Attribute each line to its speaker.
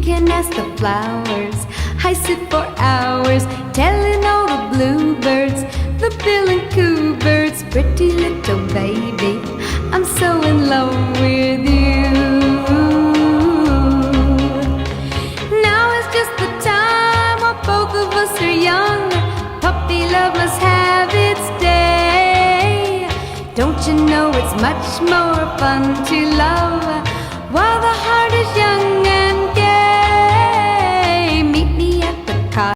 Speaker 1: can ask the flowers. I sit for hours telling all the bluebirds, the bill and coo birds, pretty little baby, I'm so in love with you. Now is just the time while both of us are young. Puppy love must have its day. Don't you know it's much more fun to love while the heart is young and